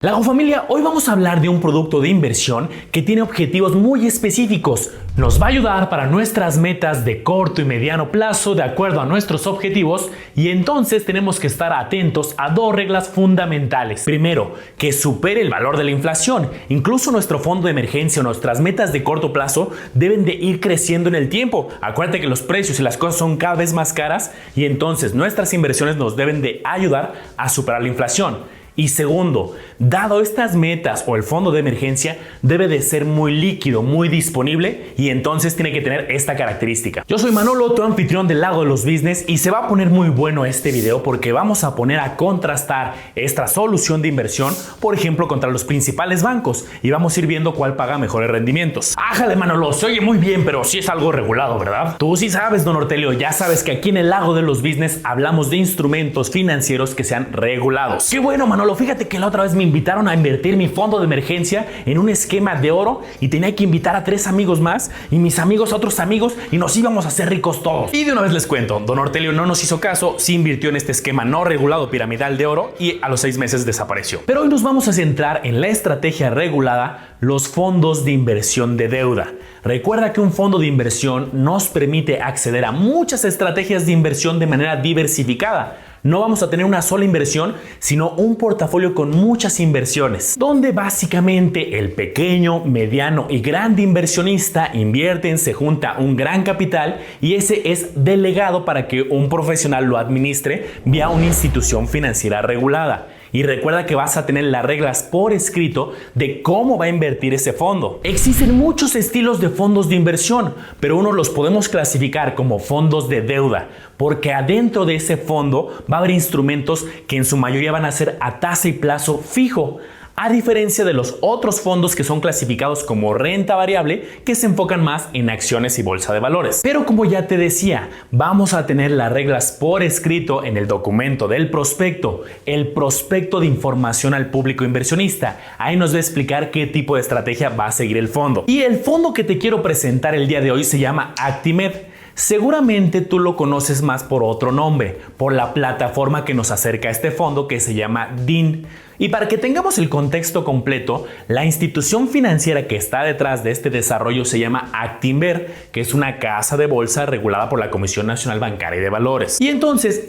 La familia, hoy vamos a hablar de un producto de inversión que tiene objetivos muy específicos. Nos va a ayudar para nuestras metas de corto y mediano plazo de acuerdo a nuestros objetivos y entonces tenemos que estar atentos a dos reglas fundamentales. Primero, que supere el valor de la inflación. Incluso nuestro fondo de emergencia o nuestras metas de corto plazo deben de ir creciendo en el tiempo. Acuérdate que los precios y las cosas son cada vez más caras y entonces nuestras inversiones nos deben de ayudar a superar la inflación. Y segundo, dado estas metas o el fondo de emergencia debe de ser muy líquido, muy disponible y entonces tiene que tener esta característica. Yo soy Manolo, tu anfitrión del Lago de los Business y se va a poner muy bueno este video porque vamos a poner a contrastar esta solución de inversión, por ejemplo, contra los principales bancos y vamos a ir viendo cuál paga mejores rendimientos. Ájale Manolo, se oye muy bien, pero sí es algo regulado, ¿verdad? Tú sí sabes, don Ortelio, ya sabes que aquí en el Lago de los Business hablamos de instrumentos financieros que sean regulados. ¡Qué bueno, Manolo! Fíjate que la otra vez me invitaron a invertir mi fondo de emergencia en un esquema de oro y tenía que invitar a 3 amigos más y mis amigos a otros amigos y nos íbamos a hacer ricos todos. Y de una vez les cuento, don Ortelio no nos hizo caso, sí invirtió en este esquema no regulado piramidal de oro y a los 6 meses desapareció. Pero hoy nos vamos a centrar en la estrategia regulada, los fondos de inversión de deuda. Recuerda que un fondo de inversión nos permite acceder a muchas estrategias de inversión de manera diversificada. No vamos a tener una sola inversión, sino un portafolio con muchas inversiones, donde básicamente el pequeño, mediano y grande inversionista invierten, se junta un gran capital y ese es delegado para que un profesional lo administre vía una institución financiera regulada. Y recuerda que vas a tener las reglas por escrito de cómo va a invertir ese fondo. Existen muchos estilos de fondos de inversión, pero uno los podemos clasificar como fondos de deuda, porque adentro de ese fondo va a haber instrumentos que en su mayoría van a ser a tasa y plazo fijo, a diferencia de los otros fondos que son clasificados como renta variable, que se enfocan más en acciones y bolsa de valores. Pero como ya te decía, vamos a tener las reglas por escrito en el documento del prospecto, el prospecto de información al público inversionista. Ahí nos va a explicar qué tipo de estrategia va a seguir el fondo. Y el fondo que te quiero presentar el día de hoy se llama Actimed. Seguramente tú lo conoces más por otro nombre, por la plataforma que nos acerca a este fondo que se llama DIN. Y para que tengamos el contexto completo, la institución financiera que está detrás de este desarrollo se llama Actinver, que es una casa de bolsa regulada por la Comisión Nacional Bancaria y de Valores. Y entonces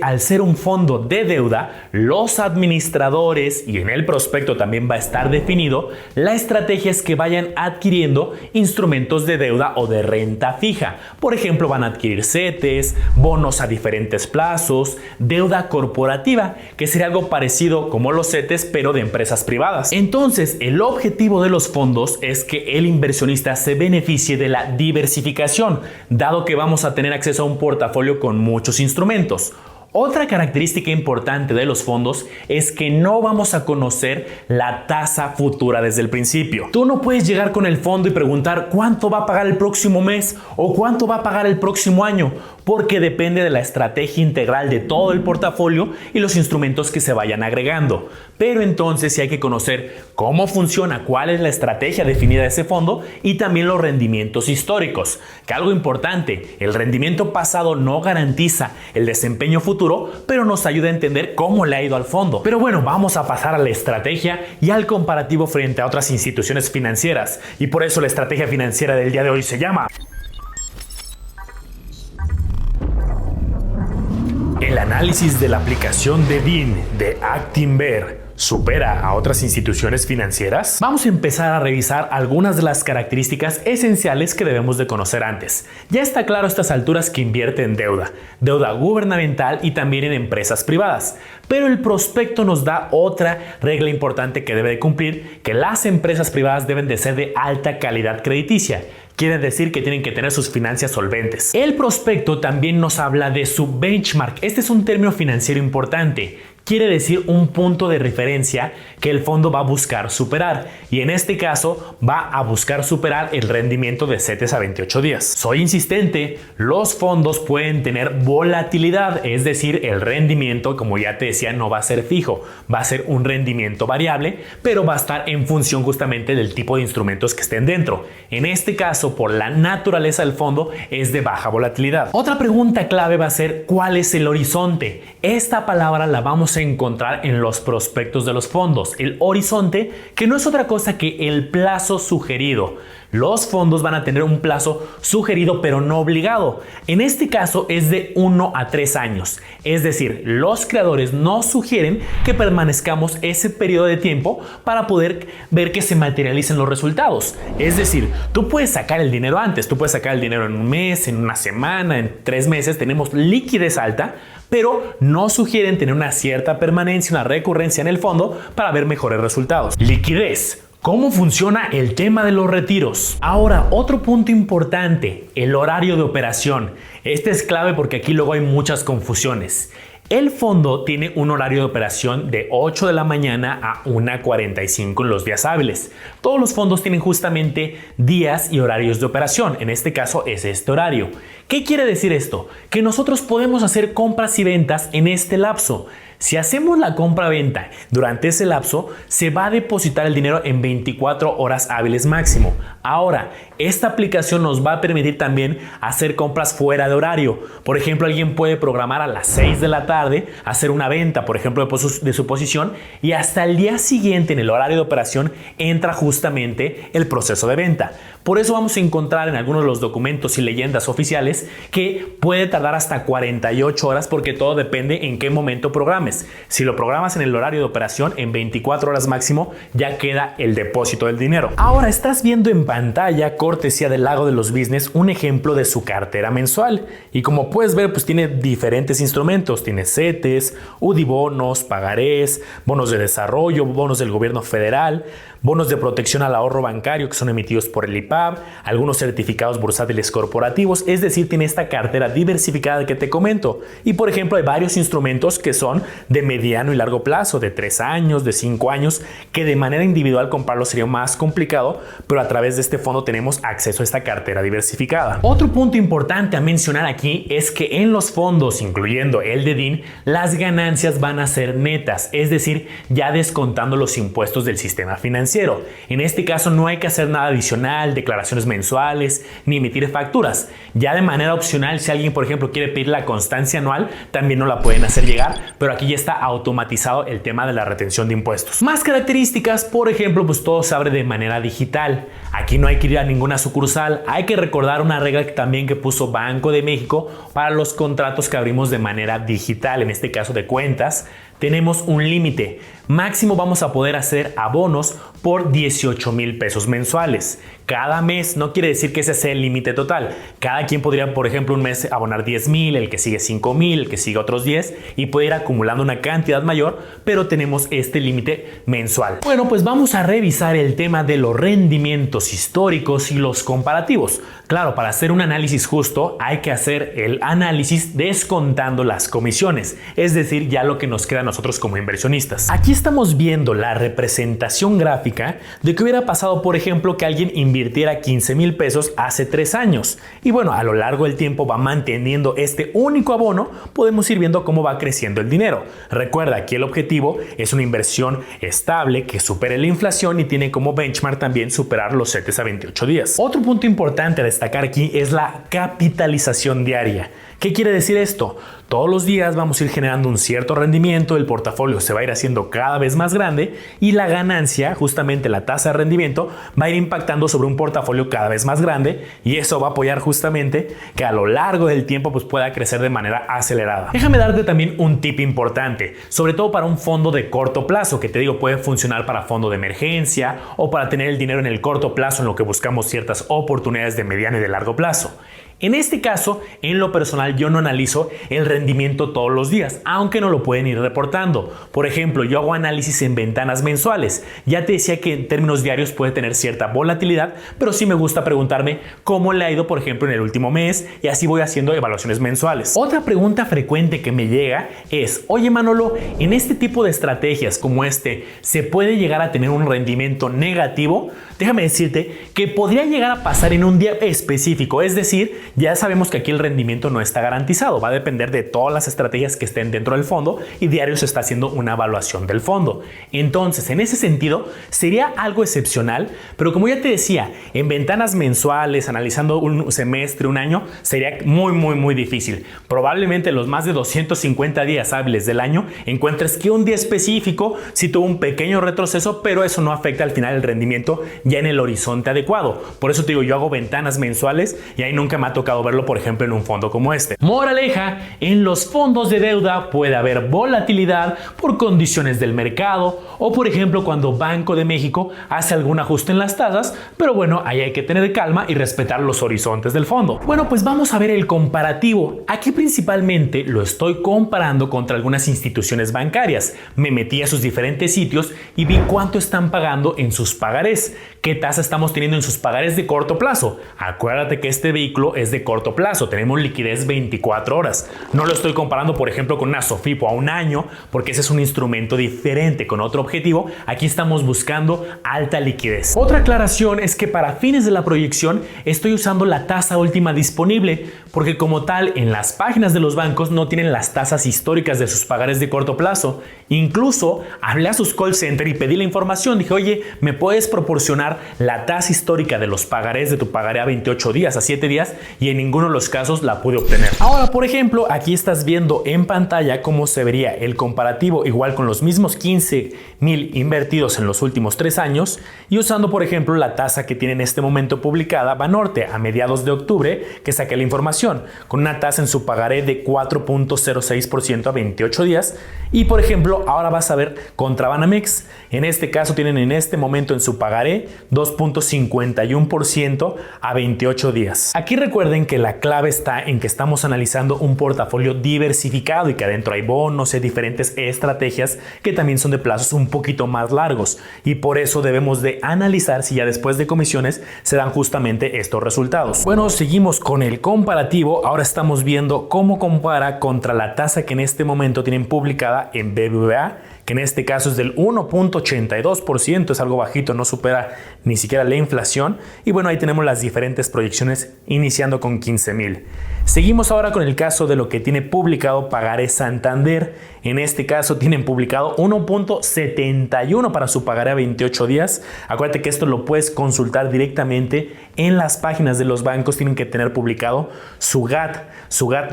al ser un fondo de deuda, los administradores, y en el prospecto también va a estar definido, la estrategia es que vayan adquiriendo instrumentos de deuda o de renta fija. Por ejemplo, van a adquirir CETES, bonos a diferentes plazos, deuda corporativa, que sería algo parecido como los CETES, pero de empresas privadas. Entonces, el objetivo de los fondos es que el inversionista se beneficie de la diversificación, dado que vamos a tener acceso a un portafolio con muchos instrumentos. Otra característica importante de los fondos es que no vamos a conocer la tasa futura desde el principio. Tú no puedes llegar con el fondo y preguntar cuánto va a pagar el próximo mes o cuánto va a pagar el próximo año, porque depende de la estrategia integral de todo el portafolio y los instrumentos que se vayan agregando. Pero entonces sí hay que conocer cómo funciona, cuál es la estrategia definida de ese fondo y también los rendimientos históricos. Que algo importante, el rendimiento pasado no garantiza el desempeño futuro, pero nos ayuda a entender cómo le ha ido al fondo. Pero bueno, vamos a pasar a la estrategia y al comparativo frente a otras instituciones financieras. Y por eso la estrategia financiera del día de hoy se llama el análisis de la aplicación de DIN de Actinver. ¿Supera a otras instituciones financieras? Vamos a empezar a revisar algunas de las características esenciales que debemos de conocer antes. Ya está claro a estas alturas que invierte en deuda gubernamental y también en empresas privadas. Pero el prospecto nos da otra regla importante que debe de cumplir, que las empresas privadas deben de ser de alta calidad crediticia. Quiere decir que tienen que tener sus finanzas solventes. El prospecto también nos habla de su benchmark. Este es un término financiero importante. Quiere decir un punto de referencia que el fondo va a buscar superar y en este caso va a buscar superar el rendimiento de CETES a 28 días. Soy insistente, los fondos pueden tener volatilidad, es decir, el rendimiento, como ya te decía, no va a ser fijo, va a ser un rendimiento variable, pero va a estar en función justamente del tipo de instrumentos que estén dentro. En este caso, por la naturaleza del fondo, es de baja volatilidad. Otra pregunta clave va a ser ¿cuál es el horizonte? Esta palabra la vamos vamos a encontrar en los prospectos de los fondos, el horizonte, que no es otra cosa que el plazo sugerido. Los fondos van a tener un plazo sugerido pero no obligado. En este caso es de 1 a 3 años. Es decir, los creadores nos sugieren que permanezcamos ese periodo de tiempo para poder ver que se materialicen los resultados. Es decir, tú puedes sacar el dinero antes, tú puedes sacar el dinero en un mes, en una semana, en 3 meses. Tenemos liquidez alta, pero no sugieren tener una cierta permanencia, una recurrencia en el fondo para ver mejores resultados. Liquidez. ¿Cómo funciona el tema de los retiros? Ahora, otro punto importante, el horario de operación. Este es clave porque aquí luego hay muchas confusiones. El fondo tiene un horario de operación de 8 de la mañana a 1:45 en los días hábiles. Todos los fondos tienen justamente días y horarios de operación. En este caso es este horario. ¿Qué quiere decir esto? Que nosotros podemos hacer compras y ventas en este lapso. Si hacemos la compra-venta durante ese lapso, se va a depositar el dinero en 24 horas hábiles máximo. Ahora, esta aplicación nos va a permitir también hacer compras fuera de horario. Por ejemplo, alguien puede programar a las 6 de la tarde, hacer una venta, por ejemplo, de su posición, y hasta el día siguiente en el horario de operación entra justamente el proceso de venta. Por eso vamos a encontrar en algunos de los documentos y leyendas oficiales que puede tardar hasta 48 horas porque todo depende en qué momento programes. Si lo programas en el horario de operación, en 24 horas máximo ya queda el depósito del dinero. Ahora estás viendo en pantalla, cortesía del Lago de los Business, un ejemplo de su cartera mensual. Y como puedes ver, pues tiene diferentes instrumentos. Tiene CETES, UDI bonos, pagarés, bonos de desarrollo, bonos del gobierno federal, bonos de protección al ahorro bancario que son emitidos por el IPAB, algunos certificados bursátiles corporativos. Es decir, tiene esta cartera diversificada que te comento. Y por ejemplo, hay varios instrumentos que son de mediano y largo plazo, de 3 años, de 5 años, que de manera individual comprarlo sería más complicado, pero a través de este fondo tenemos acceso a esta cartera diversificada. Otro punto importante a mencionar aquí es que en los fondos, incluyendo el de DIN, las ganancias van a ser netas, es decir, ya descontando los impuestos del sistema financiero. En este caso no hay que hacer nada adicional, declaraciones mensuales, ni emitir facturas. Ya de manera opcional, si alguien, por ejemplo, quiere pedir la constancia anual, también no la pueden hacer llegar, pero aquí ya está automatizado el tema de la retención de impuestos. Más características, por ejemplo, pues todo se abre de manera digital. Aquí no hay que ir a ninguna sucursal. Hay que recordar una regla también que puso Banco de México para los contratos que abrimos de manera digital, en este caso de cuentas. Tenemos un límite. Máximo vamos a poder hacer abonos por 18,000 pesos mensuales. Cada mes, no quiere decir que ese sea el límite total. Cada quien podría, por ejemplo, un mes abonar 10,000, el que sigue 5,000, el que sigue otros 10 y puede ir acumulando una cantidad mayor, pero tenemos este límite mensual. Bueno, pues vamos a revisar el tema de los rendimientos históricos y los comparativos. Claro, para hacer un análisis justo hay que hacer el análisis descontando las comisiones, es decir, ya lo que nos queda a nosotros como inversionistas. Aquí estamos viendo la representación gráfica de que hubiera pasado, por ejemplo, que alguien invirtiera 15,000 pesos hace 3 años. Y bueno, a lo largo del tiempo va manteniendo este único abono, podemos ir viendo cómo va creciendo el dinero. Recuerda, aquí el objetivo es una inversión estable que supere la inflación y tiene como benchmark también superar los CETES a 28 días. Otro punto importante a destacar aquí es la capitalización diaria. ¿Qué quiere decir esto? Todos los días vamos a ir generando un cierto rendimiento, el portafolio se va a ir haciendo cada vez más grande y la ganancia, justamente la tasa de rendimiento, va a ir impactando sobre un portafolio cada vez más grande y eso va a apoyar justamente que a lo largo del tiempo pues pueda crecer de manera acelerada. Déjame darte también un tip importante, sobre todo para un fondo de corto plazo, que te digo puede funcionar para fondo de emergencia o para tener el dinero en el corto plazo en lo que buscamos ciertas oportunidades de mediano y de largo plazo. En este caso, en lo personal, yo no analizo el rendimiento todos los días, aunque no lo pueden ir reportando. Por ejemplo, yo hago análisis en ventanas mensuales. Ya te decía que en términos diarios puede tener cierta volatilidad, pero sí me gusta preguntarme cómo le ha ido, por ejemplo, en el último mes, y así voy haciendo evaluaciones mensuales. Otra pregunta frecuente que me llega es, oye Manolo, en este tipo de estrategias como ¿se puede llegar a tener un rendimiento negativo? Déjame decirte que podría llegar a pasar en un día específico, es decir, ya sabemos que aquí el rendimiento no está garantizado, va a depender de todas las estrategias que estén dentro del fondo y diario se está haciendo una evaluación del fondo. Entonces, en ese sentido, sería algo excepcional, pero como ya te decía, en ventanas mensuales, analizando un semestre, un año, sería muy difícil. Probablemente los más de 250 días hábiles del año encuentres que un día específico sí tuvo un pequeño retroceso, pero eso no afecta al final el rendimiento ya en el horizonte adecuado. Por eso te digo, yo hago ventanas mensuales y ahí nunca me ha tocado verlo, por ejemplo, en un fondo como este. Moraleja, en los fondos de deuda puede haber volatilidad por condiciones del mercado o, por ejemplo, cuando Banco de México hace algún ajuste en las tasas, pero bueno, ahí hay que tener calma y respetar los horizontes del fondo. Bueno, pues vamos a ver el comparativo. Aquí principalmente lo estoy comparando contra algunas instituciones bancarias. Me metí a sus diferentes sitios y vi cuánto están pagando en sus pagarés, qué tasa estamos teniendo en sus pagarés de corto plazo. Acuérdate que este vehículo es de corto plazo, tenemos liquidez 24 horas. No lo estoy comparando, por ejemplo, con una SOFIPO a un año, porque ese es un instrumento diferente con otro objetivo. Aquí estamos buscando alta liquidez. Otra aclaración es que para fines de la proyección estoy usando la tasa última disponible, porque como tal en las páginas de los bancos no tienen las tasas históricas de sus pagarés de corto plazo. Incluso hablé a sus call center y pedí la información. Dije, oye, ¿me puedes proporcionar la tasa histórica de los pagarés de tu pagaré a 28 días, a 7 días? Y en ninguno de los casos la pude obtener. Ahora, por ejemplo, aquí estás viendo en pantalla cómo se vería el comparativo igual con los mismos 15,000 invertidos en los últimos 3 años y usando, por ejemplo, la tasa que tiene en este momento publicada Banorte a mediados de octubre, que saqué la información, con una tasa en su pagaré de 4.06% a 28 días. Y, por ejemplo, ahora vas a ver contra Banamex. En este caso tienen en este momento en su pagaré 2.51% a 28 días. Aquí recuerden que la clave está en que estamos analizando un portafolio diversificado y que adentro hay bonos y diferentes estrategias que también son de plazos un poquito más largos. Y por eso debemos de analizar si ya después de comisiones se dan justamente estos resultados. Bueno, seguimos con el comparativo. Ahora estamos viendo cómo compara contra la tasa que en este momento tienen publicada en BBVA, que en este caso es del 1.82%, es algo bajito, no supera ni siquiera la inflación. Y bueno, ahí tenemos las diferentes proyecciones iniciando con 15,000. Seguimos ahora con el caso de lo que tiene publicado Pagaré Santander. En este caso tienen publicado 1.71 para su pagaré a 28 días. Acuérdate que esto lo puedes consultar directamente en las páginas de los bancos. Tienen que tener publicado su GAT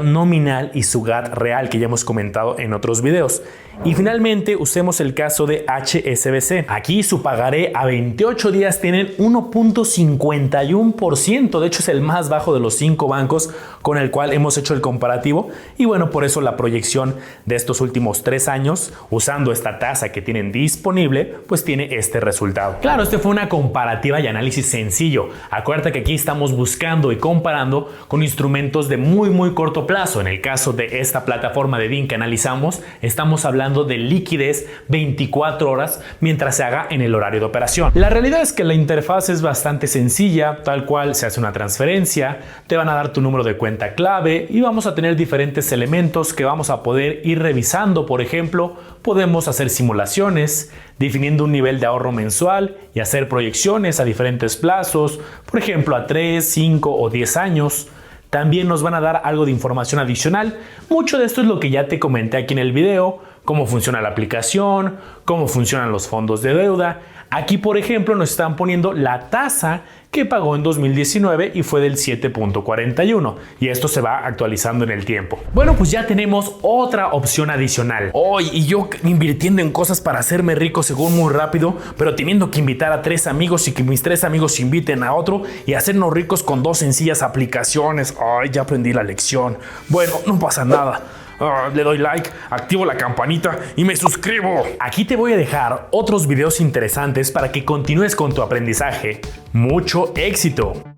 nominal y su GAT real, que ya hemos comentado en otros videos. Y finalmente usemos el caso de HSBC. Aquí su pagaré a 28 días tienen 1.51%. De hecho es el más bajo de los 5 bancos con el cual hemos hecho el comparativo. Y bueno, por eso la proyección de estos últimos 3 años, usando esta tasa que tienen disponible, pues tiene este resultado. Claro, este fue una comparativa y análisis sencillo. Acuérdate que aquí estamos buscando y comparando con instrumentos de muy corto plazo. En el caso de esta plataforma de DIN que analizamos, estamos hablando de liquidez 24 horas mientras se haga en el horario de operación. La realidad es que la interfaz es bastante sencilla, tal cual se hace una transferencia, te van a dar tu número de cuenta clave y vamos a tener diferentes elementos que vamos a poder ir revisando. Por ejemplo, podemos hacer simulaciones, definiendo un nivel de ahorro mensual y hacer proyecciones a diferentes plazos, por ejemplo a 3, 5 o 10 años. También nos van a dar algo de información adicional. Mucho de esto es lo que ya te comenté aquí en el video, cómo funciona la aplicación, cómo funcionan los fondos de deuda. Aquí, por ejemplo, nos están poniendo la tasa que pagó en 2019 y fue del 7.41, y esto se va actualizando en el tiempo. Bueno, pues ya tenemos otra opción adicional. Y yo invirtiendo en cosas para hacerme rico según muy rápido, pero teniendo que invitar a 3 amigos y que mis 3 amigos inviten a otro y hacernos ricos con 2 sencillas aplicaciones. Ya aprendí la lección. Bueno, no pasa nada. Le doy like, activo la campanita y me suscribo. Aquí te voy a dejar otros videos interesantes para que continúes con tu aprendizaje. ¡Mucho éxito!